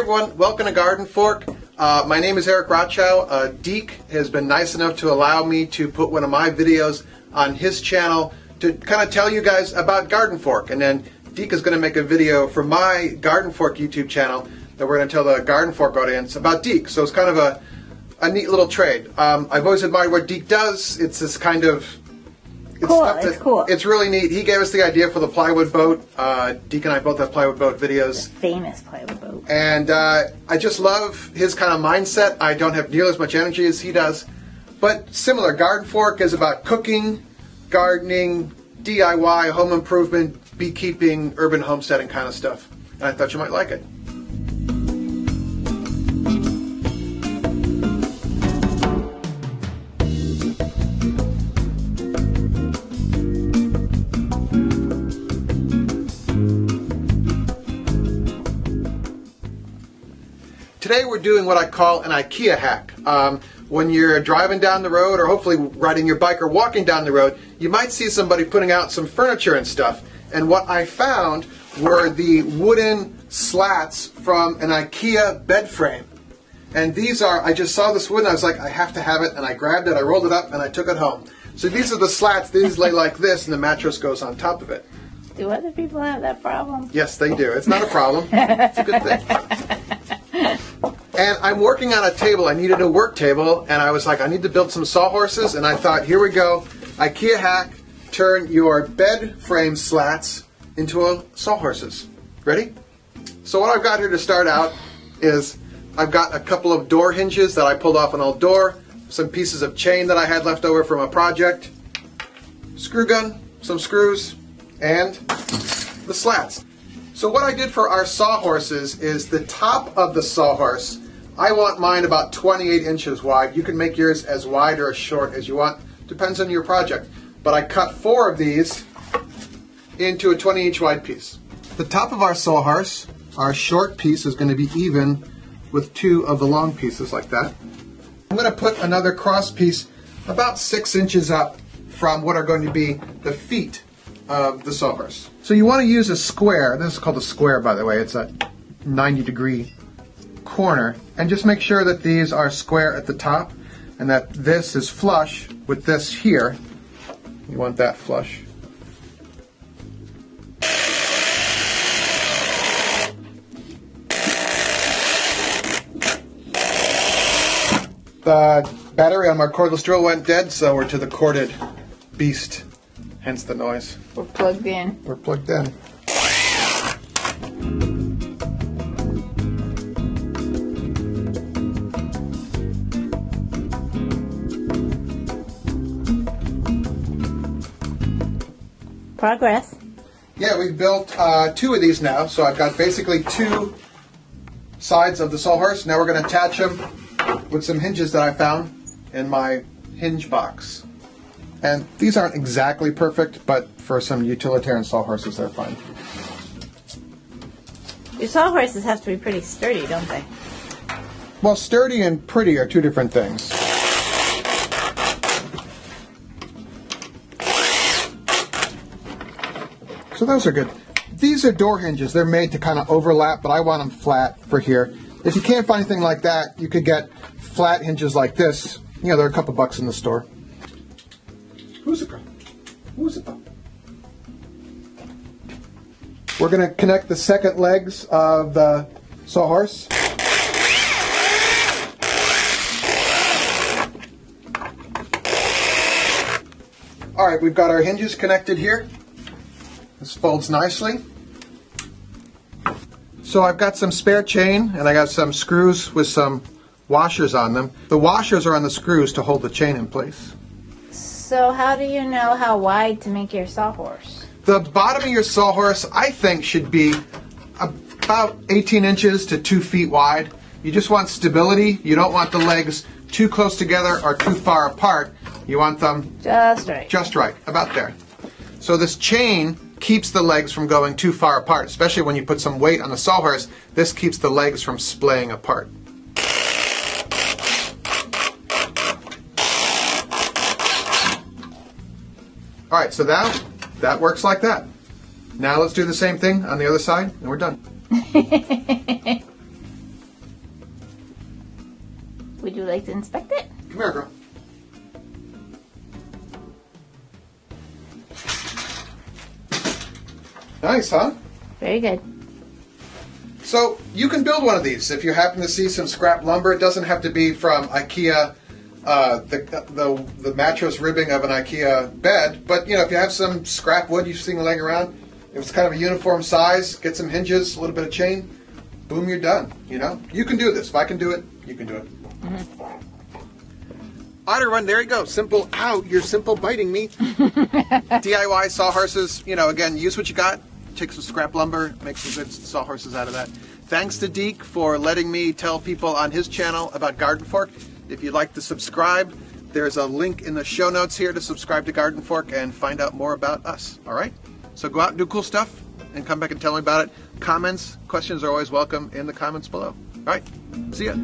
everyone, welcome to Garden Fork. My name is Eric Rochow. Deke has been nice enough to allow me to put one of my videos on his channel to kind of tell you guys about Garden Fork. And then Deke is going to make a video for my Garden Fork YouTube channel that we're going to tell the Garden Fork audience about Deke. So it's kind of a neat little trade. I've always admired what Deke does. It's this kind of... It's cool. It's really neat. He gave us the idea for the plywood boat. Deke and I both have plywood boat videos. The famous plywood boat. And I just love his kind of mindset. I don't have nearly as much energy as he does. But similar. Garden Fork is about cooking, gardening, DIY, home improvement, beekeeping, urban homesteading kind of stuff. And I thought you might like it. Today we're doing what I call an Ikea hack. When you're driving down the road, or hopefully riding your bike or walking down the road, you might see somebody putting out some furniture and stuff. And what I found were the wooden slats from an Ikea bed frame. And these are, I just saw this wood and I was like, I have to have it, and I grabbed it, I rolled it up, and I took it home. So these are the slats. These lay like this, and the mattress goes on top of it. Do other people have that problem? Yes, they do. It's not a problem. It's a good thing. And I'm working on a table. I needed a work table, and I was like, I need to build some sawhorses, and I thought, here we go. Ikea hack, turn your bed frame slats into a sawhorses. Ready? So what I've got here to start out is I've got a couple of door hinges that I pulled off an old door, some pieces of chain that I had left over from a project, screw gun, some screws, and the slats. So what I did for our sawhorses is the top of the sawhorse, I want mine about 28 inches wide. You can make yours as wide or as short as you want. Depends on your project. But I cut 4 of these into a 20-inch wide piece. The top of our sawhorse, our short piece, is going to be even with 2 of the long pieces like that. I'm going to put another cross piece about 6 inches up from what are going to be the feet of the sawhorse. So you want to use a square. This is called a square, by the way. It's a 90-degree corner, and just make sure that these are square at the top and that this is flush with this here. You want that flush. The battery on my cordless drill went dead, so we're to the corded beast, hence the noise. We're plugged in. We're plugged in. Progress. Yeah, we've built 2 of these now, so I've got basically 2 sides of the sawhorse. Now we're going to attach them with some hinges that I found in my hinge box. And these aren't exactly perfect, but for some utilitarian sawhorses, they're fine. Your sawhorses have to be pretty sturdy, don't they? Well, sturdy and pretty are 2 different things. So those are good. These are door hinges. They're made to kind of overlap, but I want them flat for here. If you can't find anything like that, you could get flat hinges like this. You know, they're a couple bucks in the store. Who's it? Who's it? We're going to connect the second legs of the sawhorse. All right, we've got our hinges connected here. This folds nicely. So I've got some spare chain, and I got some screws with some washers on them. The washers are on the screws to hold the chain in place. So how do you know how wide to make your sawhorse? The bottom of your sawhorse, I think, should be about 18 inches to 2 feet wide. You just want stability. You don't want the legs too close together or too far apart. You want them just right. Just right, about there. So this chain keeps the legs from going too far apart, especially when you put some weight on the sawhorse. This keeps the legs from splaying apart. All right, so now that works like that. Now let's do the same thing on the other side, and we're done. Would you like to inspect it? Come here, girl. Nice, huh? Very good. So you can build one of these if you happen to see some scrap lumber. It doesn't have to be from Ikea, the mattress ribbing of an Ikea bed. But, you know, if you have some scrap wood you've seen laying around, if it's kind of a uniform size, get some hinges, a little bit of chain, boom, you're done. You know, you can do this. If I can do it, you can do it. Mm-hmm. All right, everyone, there you go. Simple. Ow, you're simple biting me. DIY sawhorses. You know, again, use what you got. Take some scrap lumber, make some good sawhorses out of that. Thanks to Deke for letting me tell people on his channel about Garden Fork. If you'd like to subscribe, there's a link in the show notes here to subscribe to Garden Fork and find out more about us. All right? So go out and do cool stuff and come back and tell me about it. Comments, questions are always welcome in the comments below. All right. See ya.